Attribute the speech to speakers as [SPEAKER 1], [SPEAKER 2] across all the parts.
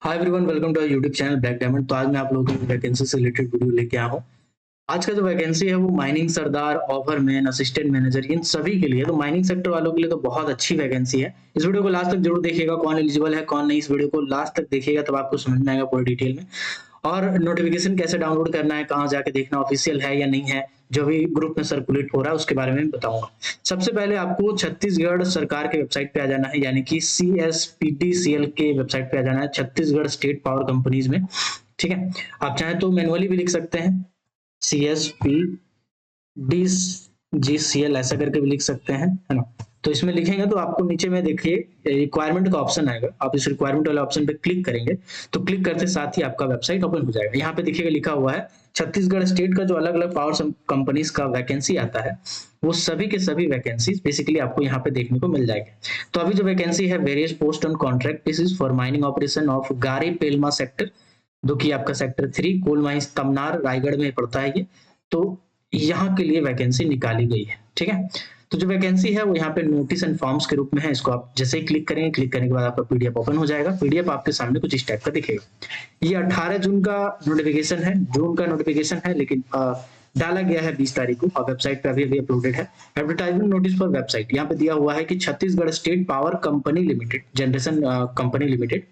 [SPEAKER 1] Hi everyone, welcome to our YouTube channel Black Diamond. तो आज मैं आप लोगों के लिए वैकेंसी से रिलेटेड वीडियो लेके आया हूँ। आज का जो वैकेंसी है वो माइनिंग सरदार, ओवरमैन, असिस्टेंट मैनेजर, इन सभी के लिए। तो माइनिंग सेक्टर वालों के लिए तो बहुत अच्छी वैकेंसी है। इस वीडियो को लास्ट तक जरूर देखिएगा, कौन एलिजिबल है कौन नहीं। इस वीडियो को लास्ट तक देखिएगा तब आपको समझ में आएगा पूरी डिटेल में। और नोटिफिकेशन कैसे डाउनलोड करना है, कहाँ जाके देखना, ऑफिशियल है या नहीं है, जो भी ग्रुप में सर्कुलेट हो रहा है उसके बारे में बताऊंगा। सबसे पहले आपको छत्तीसगढ़ सरकार के वेबसाइट पे आ जाना है, यानी कि CSPDCL के वेबसाइट पे आ जाना है, छत्तीसगढ़ स्टेट पावर कंपनीज में। ठीक है, आप चाहें तो मैनुअली भी लिख सकते हैं, CSPDGCL ऐसा करके भी लिख सकते हैं, है ना। तो इसमें लिखेंगे तो आपको नीचे में देखिए रिक्वायरमेंट का ऑप्शन आएगा। आप इस रिक्वायरमेंट वाले ऑप्शन पे क्लिक करेंगे तो क्लिक करते साथ ही आपका वेबसाइट ओपन हो जाएगा। यहाँ पे देखिएगा लिखा हुआ है छत्तीसगढ़ स्टेट का जो अलग अलग पावर कंपनीज का वैकेंसी आता है, वो सभी के सभी वैकेंसीज बेसिकली आपको यहाँ पे देखने को मिल जाएंगे। तो अभी जो वैकेंसी है, various post on contract basis for mining operation of Gare Pelma sector, जो कि आपका sector 3 coal mines Tamnar Raigarh में पड़ता है ये। तो यहाँ के लिए वैकेंसी निकाली गई है। ठीक है, तो जो वैकेंसी है वो यहाँ पे नोटिस एंड फॉर्म्स के रूप में है। इसको आप जैसे ही क्लिक करेंगे, क्लिक करने के बाद आपका पीडीएफ ओपन हो जाएगा। पीडीएफ आपके सामने कुछ इस टाइप का दिखेगा। ये 18 जून का नोटिफिकेशन है, जून का नोटिफिकेशन है, लेकिन डाला गया है 20 तारीख को और वेबसाइट पे अभी अभी अपलोडेड है। एडवर्टाइजमेंट नोटिस फॉर वेबसाइट यहाँ पे दिया हुआ है कि Chhattisgarh state power company limited, generation company limited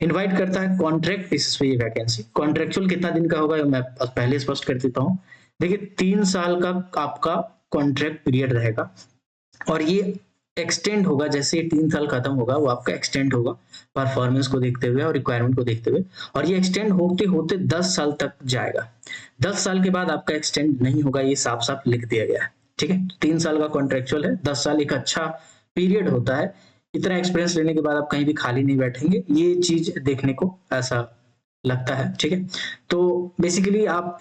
[SPEAKER 1] invite करता है कॉन्ट्रैक्ट बेसिस पे ये वैकेंसी। कॉन्ट्रेक्चुअल कितना दिन का होगा मैं पहले स्पष्ट कर देता हूँ। देखिए 3 साल का आपका कॉन्ट्रैक्ट पीरियड रहेगा और ये एक्सटेंड होगा। जैसे ये 3 साल खत्म होगा वो आपका एक्सटेंड होगा परफॉर्मेंस को देखते हुए और रिक्वायरमेंट को देखते हुए, और ये एक्सटेंड होते होते 10 साल तक जाएगा। 10 साल के बाद आपका एक्सटेंड नहीं होगा, ये साफ साफ लिख दिया गया है। ठीक है, 3 साल का कॉन्ट्रेक्चुअल है, 10 साल एक अच्छा पीरियड होता है। इतना एक्सपीरियंस लेने के बाद आप कहीं भी खाली नहीं बैठेंगे, ये चीज देखने को ऐसा लगता है। ठीक है, तो बेसिकली आप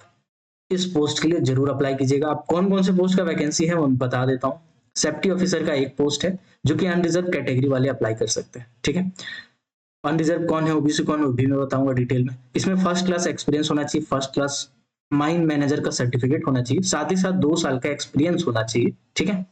[SPEAKER 1] इस पोस्ट के लिए जरूर अप्लाई कीजिएगा। आप कौन कौन से पोस्ट का वैकेंसी है वो मैं बता देता हूँ। सेफ्टी ऑफिसर का एक पोस्ट है जो कि अनरिजर्व कैटेगरी वाले अप्लाई कर सकते हैं। ठीक है, अनरिजर्व कौन है, ओबीसी कौन है, वो भी मैं बताऊंगा डिटेल में। इसमें फर्स्ट क्लास एक्सपीरियंस होना चाहिए, फर्स्ट क्लास माइन मैनेजर का सर्टिफिकेट होना चाहिए, साथ ही साथ 2 साल का एक्सपीरियंस होना चाहिए। ठीक है,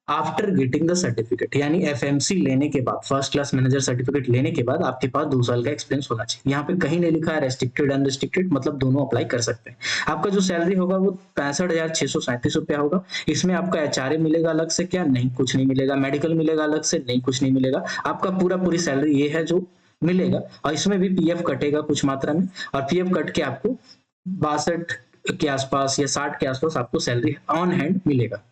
[SPEAKER 1] आफ्टर गेटिंग द सर्टिफिकेट, यानी एफएमसी लेने के बाद, फर्स्ट क्लास मैनेजर सर्टिफिकेट लेने के बाद आपके पास 2 साल का एक्सपीरियंस होना चाहिए। यहाँ पे कहीं नहीं लिखा है रेस्ट्रिक्टेड अनरिस्ट्रिक्टेड, मतलब दोनों अप्लाई कर सकते हैं। आपका जो सैलरी होगा वो 65,637 रुपया होगा। इसमें आपका एचआरए मिलेगा अलग से क्या? नहीं, कुछ नहीं मिलेगा। मेडिकल मिलेगा अलग से? नहीं, कुछ नहीं मिलेगा। आपका पूरा पूरी सैलरी ये है जो मिलेगा, और इसमें भी पीएफ कटेगा कुछ मात्रा में, और पीएफ कट के आपको 62 के आसपास या 60 के आसपास आपको सैलरी ऑन हैंड मिलेगा।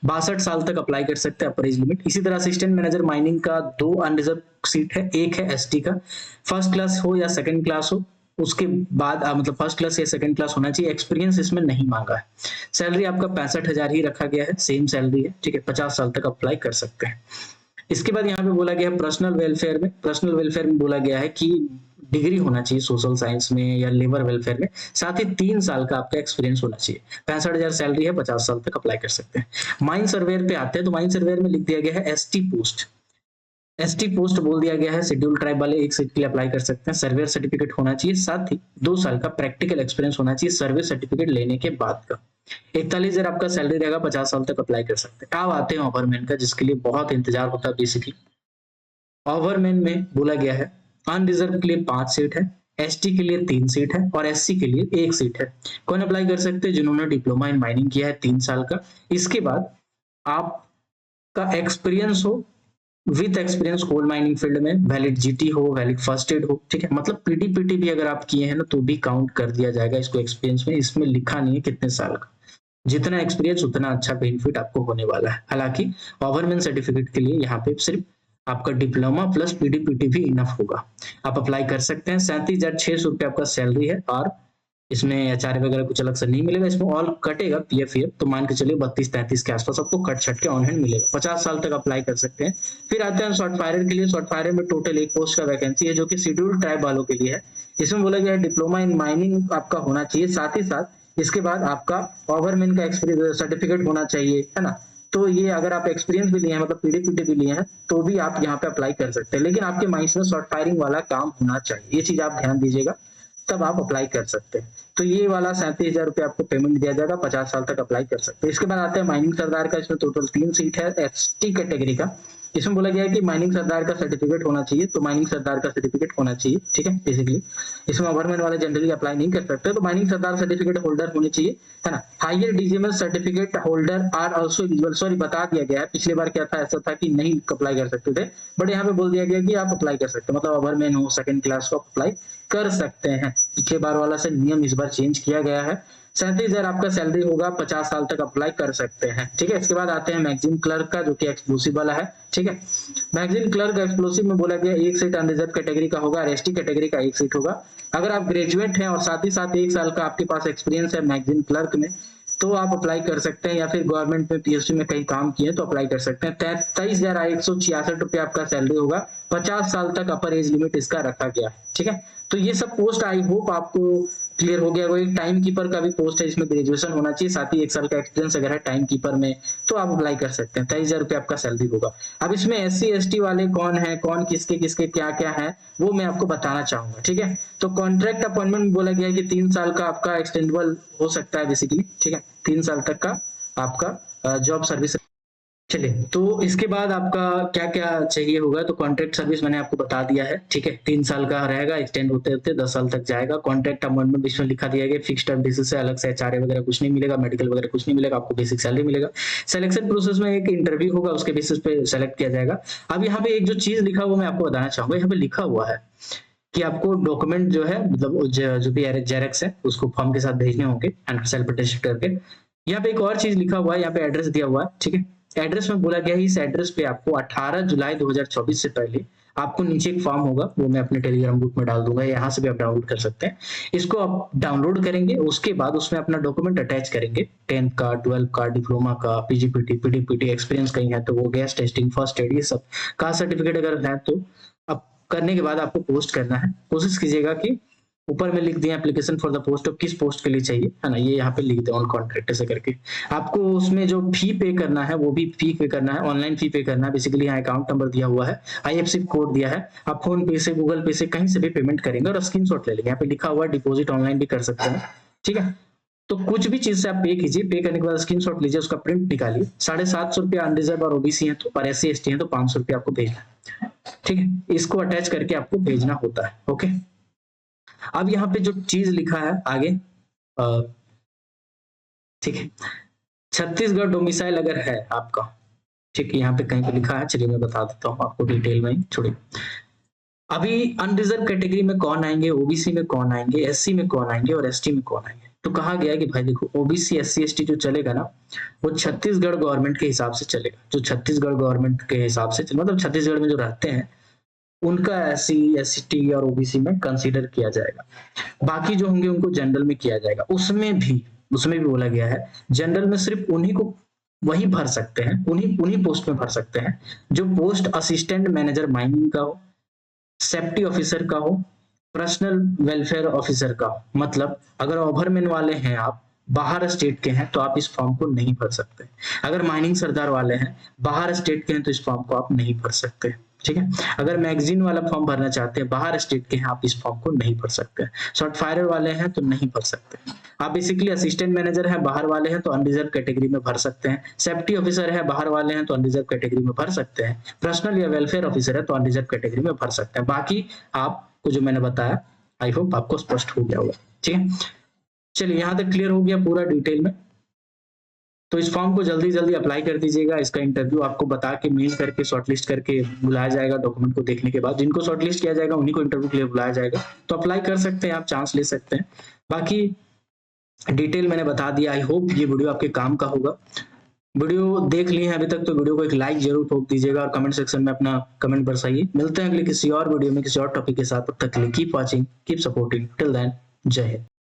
[SPEAKER 1] 62 साल तक अप्लाई कर सकते हैं अपर एज लिमिट। इसी तरह असिस्टेंट मैनेजर माइनिंग का 2 अनरिजर्व सीट है, एक है एसटी का, फर्स्ट क्लास हो या सेकंड क्लास हो, उसके बाद मतलब फर्स्ट क्लास या सेकंड क्लास होना चाहिए। एक्सपीरियंस इसमें नहीं मांगा है। सैलरी आपका 65,000 ही रखा गया है, सेम सैलरी है। ठीक है, 50 साल तक अप्लाई कर सकते हैं। इसके बाद यहाँ पे बोला गया है पर्सनल वेलफेयर में बोला गया है कि डिग्री होना चाहिए सोशल साइंस में या लेबर वेलफेयर में, साथ ही 3 साल का आपका एक्सपीरियंस होना चाहिए। 65,000 सैलरी है, 50 साल तक अप्लाई कर सकते हैं। माइन सर्वेयर पे आते हैं, तो माइन सर्वेयर में लिख दिया गया है एसटी पोस्ट। एसटी पोस्ट बोल दिया गया है, शेड्यूल ट्राइब वाले एक सीट के लिए अप्लाई कर सकते हैं। सर्वेयर सर्टिफिकेट होना चाहिए, साथ ही 2 साल का प्रैक्टिकल एक्सपीरियंस होना चाहिए सर्वे सर्टिफिकेट लेने के बाद का। 41,000 आपका सैलरी रहेगा, 50 साल तक अप्लाई कर सकते हैं। अब आते हैं ओवरमैन का, जिसके लिए बहुत इंतजार होता है बेसिकली। ओवरमैन में बोला गया है अनरिजर्व के लिए 5 सीट है, एसटी के लिए 3 सीट है और एससी के लिए 1 सीट है। कौन अप्लाई कर सकते हैं? जिन्होंने डिप्लोमा इन माइनिंग किया है 3 साल का, इसके बाद आपका एक्सपीरियंस हो, with experience coal mining field में, वैलिड जीटी हो, वैलिड फर्स्ट एड हो। ठीक है, मतलब पीडीपीटी भी अगर आप किए हैं ना तो भी काउंट कर दिया जाएगा इसको एक्सपीरियंस में। इसमें लिखा नहीं है कितने साल का, जितना एक्सपीरियंस उतना अच्छा बेनिफिट आपको होने वाला है। हालांकि ओवरमैन सर्टिफिकेट के लिए यहाँ पे सिर्फ आपका डिप्लोमा प्लस पीडीपीटी भी इनफ होगा, आप अप्लाई कर सकते हैं। 37,600 रुपये आपका सैलरी है, और इसमें एचआर वगैरह कुछ अलग से नहीं मिलेगा। इसमें ऑल कटेगा पीएफ, तो मान के चलिए 32-33 के आसपास आपको कट छट के ऑन हैंड मिलेगा। 50 साल तक अप्लाई कर सकते हैं। फिर आते हैं शॉर्ट फायरर के लिए। शॉर्ट फायरर में टोटल 1 पोस्ट का वैकेंसी है जो कि शेड्यूल्ड ट्राइब वालों के लिए है। इसमें बोला गया है डिप्लोमा इन माइनिंग आपका होना चाहिए, साथ ही साथ इसके बाद आपका ओवरमैन का एक्सपीरियंस सर्टिफिकेट होना चाहिए, है ना। तो ये अगर आप एक्सपीरियंस भी लिए हैं, मतलब पीडीपीटी भी लिए हैं, तो भी आप यहाँ पे अप्लाई कर सकते हैं। लेकिन आपके माइंड में शॉर्ट फायरिंग वाला काम होना चाहिए, ये चीज आप ध्यान दीजिएगा, तब आप अप्लाई कर सकते हैं। तो ये वाला 37,000 रुपये आपको पेमेंट दिया जाएगा, 50 साल तक अप्लाई कर सकते हैं। इसके बाद आते हैं माइनिंग सरदार का। इसमें टोटल 3 सीट है एसटी कैटेगरी का, इसमें बोला गया है कि माइनिंग सरदार का सर्टिफिकेट होना चाहिए, तो माइनिंग सरदार का सर्टिफिकेट होना चाहिए, ठीक है। बेसिकली इसमें ओवरमैन वाले जनरली अप्लाई नहीं कर सकते, तो माइनिंग सरदार सर्टिफिकेट होल्डर होने चाहिए, है ना। Higher DGMS certificate holder are also eligible, sorry बता दिया गया है, पिछली बार क्या था, ऐसा था कि नहीं अप्लाई कर सकते थे, बट यहाँ पे बोल दिया गया कि आप अप्लाई कर सकते हैं, मतलब ओवरमैन हो सेकंड क्लास को अप्लाई कर सकते हैं। पिछले बार वाला से नियम इस बार चेंज किया गया है। 37,000 आपका सैलरी होगा, 50 साल तक अप्लाई कर सकते हैं, ठीक है। इसके बाद आते हैं मैगजीन क्लर्क का, जो कि एक्सक्लूसिव वाला है, ठीक है। मैगजीन क्लर्क एक्सक्लूसिव में बोला गया एक सीट अनरिजर्व कैटेगरी का होगा, एसटी कैटेगरी का एक सीट होगा। अगर आप ग्रेजुएट हैं और साथ ही साथ 1 साल का आपके पास एक्सपीरियंस है मैगजीन क्लर्क में, तो आप अप्लाई कर सकते हैं, या फिर गवर्नमेंट में पीएससी में कहीं काम किए तो अप्लाई कर सकते हैं। 23,166 रुपये आपका सैलरी होगा, 50 साल तक अपर एज लिमिट इसका रखा गया है, ठीक है। तो ये सब पोस्ट आई होप आपको क्लियर हो गया। वो एक टाइम कीपर का भी पोस्ट है, इसमें ग्रेजुएशन होना चाहिए, साथ ही 1 साल का एक्सपीरियंस अगर है टाइम कीपर में, तो आप अप्लाई कर सकते हैं। 23,000 रुपये आपका सैलरी होगा। अब इसमें एससी एसटी वाले कौन है, कौन किसके किसके क्या क्या है, वो मैं आपको बताना चाहूंगा, ठीक है। तो कॉन्ट्रैक्ट अपॉइंटमेंट में बोला गया है कि 3 साल का आपका एक्सटेंडेबल हो सकता है बेसिकली, ठीक है। 3 साल तक का आपका जॉब सर्विस। चलिए, तो इसके बाद आपका क्या क्या चाहिए होगा, तो कॉन्ट्रैक्ट सर्विस मैंने आपको बता दिया है, ठीक है। 3 साल का रहेगा, एक्सटेंड होते होते 10 साल तक जाएगा। कॉन्ट्रैक्ट अपॉइंटमेंट इसमें लिखा दिया गया, फिक्स टर्म बेसिस से, अलग से एचआरए वगैरह कुछ नहीं मिलेगा, मेडिकल वगैरह कुछ नहीं मिलेगा, आपको बेसिक सैलरी मिलेगा। सिलेक्शन प्रोसेस में एक इंटरव्यू होगा, उसके बेसिस पे सेलेक्ट किया जाएगा। अब यहाँ पे एक जो चीज लिखा हुआ मैं आपको बताना चाहूंगा, यहाँ पे लिखा हुआ है कि आपको डॉक्यूमेंट जो है, मतलब जो भी जेरेक्स है उसको फॉर्म के साथ भेजने होंगे, सेल्फ अटेस्ट करके। यहाँ पे एक और चीज लिखा हुआ है, यहाँ पे एड्रेस दिया हुआ है, ठीक है। एड्रेस में बोला गया है इस एड्रेस पे आपको 18 जुलाई 2024 से पहले आपको नीचे एक फॉर्म होगा, वो मैं अपने टेलीग्राम ग्रुप में डाल दूंगा, यहाँ से भी आप डाउनलोड कर सकते हैं। इसको आप डाउनलोड करेंगे, उसके बाद उसमें अपना डॉक्यूमेंट अटैच करेंगे, 10th का, 12th का, डिप्लोमा का, पीजीपीटी, पीडीपीटी, एक्सपीरियंस कहीं है तो वो, गैस टेस्टिंग, फर्स्ट एड, ये सब कास्ट सर्टिफिकेट अगर है तो अब करने के बाद आपको पोस्ट करना है। कोशिश कीजिएगा कि ऊपर में लिख दिया application for the post of, किस पोस्ट के लिए चाहिए, है ना, ये यहाँ पे लिख दे ऑन कॉन्ट्रैक्ट ऐसे करके। आपको उसमें जो फी पे करना है वो भी फी पे करना है, ऑनलाइन फी पे करना है। बेसिकली यहाँ अकाउंट नंबर दिया हुआ है, आईएफएससी कोड दिया है, आप फोन पे से, गूगल पे से, कहीं से भी पेमेंट करेंगे और स्क्रीनशॉट ले लेंगे। यहाँ पे लिखा हुआ है डिपॉजिट ऑनलाइन भी कर सकते हैं, ठीक है। तो कुछ भी चीज से आप पे कीजिए, पे करने के बाद स्क्रीनशॉट लीजिए, उसका प्रिंट निकालिए। 750 रुपया अनरिजर्व और ओबीसी है तो, और एससी एसटी है तो 500 रुपया आपको भेजना है, ठीक है। इसको अटैच करके आपको भेजना होता है, ओके। अब यहाँ पे जो चीज लिखा है आगे, ठीक है, छत्तीसगढ़ डोमिसाइल अगर है आपका, ठीक है, यहाँ पे कहीं पे लिखा है, चलिए मैं बता देता हूँ आपको डिटेल में, छोड़िए। अभी अनरिजर्व कैटेगरी में कौन आएंगे, ओबीसी में कौन आएंगे, एससी में कौन आएंगे और एसटी में कौन आएंगे। तो कहा गया कि भाई देखो, ओबीसी एससी एसटी जो चलेगा ना, वो छत्तीसगढ़ गवर्नमेंट के हिसाब से चलेगा, जो छत्तीसगढ़ गवर्नमेंट के हिसाब से मतलब छत्तीसगढ़ में जो रहते हैं उनका एससी एसटी और ओबीसी में कंसीडर किया जाएगा। बाकी जो होंगे उनको जनरल में किया जाएगा। उसमें भी बोला गया है जनरल में सिर्फ उन्हीं को वही भर सकते हैं, उन्हीं पोस्ट में भर सकते हैं जो पोस्ट असिस्टेंट मैनेजर माइनिंग का हो, सेफ्टी ऑफिसर का हो, पर्सनल वेलफेयर ऑफिसर का हो। मतलब अगर ओवरमैन वाले हैं आप, बाहर स्टेट के हैं तो आप इस फॉर्म को नहीं भर सकते। अगर माइनिंग सरदार वाले हैं, बाहर स्टेट के हैं तो इस फॉर्म को आप नहीं भर सकते, ठीक है। अगर मैगजीन वाला फॉर्म भरना चाहते हैं, बाहर स्टेट के हैं, आप इस फॉर्म को नहीं भर सकते। शॉर्ट फायर वाले हैं तो नहीं भर सकते। आप बेसिकली असिस्टेंट मैनेजर है, बाहर वाले हैं तो अनरिजर्व कैटेगरी में भर सकते हैं। सेफ्टी ऑफिसर है, बाहर वाले हैं तो अनरिजर्व कैटेगरी में भर सकते हैं। पर्सनल या वेलफेयर ऑफिसर है तो अनरिजर्व कैटेगरी में भर सकते हैं। बाकी आपको जो मैंने बताया, आई होप आपको स्पष्ट हो गया होगा, ठीक है। चलिए, यहाँ तक क्लियर हो गया पूरा डिटेल में। तो इस फॉर्म को जल्दी जल्दी अप्लाई कर दीजिएगा। इसका इंटरव्यू आपको बता के मेल करके शॉर्टलिस्ट करके बुलाया जाएगा। डॉक्यूमेंट को देखने के बाद जिनको शॉर्टलिस्ट किया जाएगा उन्हीं को इंटरव्यू के लिए बुलाया जाएगा। तो अप्लाई कर सकते हैं, आप चांस ले सकते हैं। बाकी डिटेल मैंने बता दिया। आई होप ये वीडियो आपके काम का होगा। वीडियो देख लिए हैं अभी तक तो वीडियो को एक लाइक जरूर ठोक दीजिएगा और कमेंट सेक्शन में अपना कमेंट बरसाइए। मिलते हैं अगले किसी और वीडियो में किसी और टॉपिक के साथ। तब तक के लिए keep watching, keep supporting, till then Jai Hind.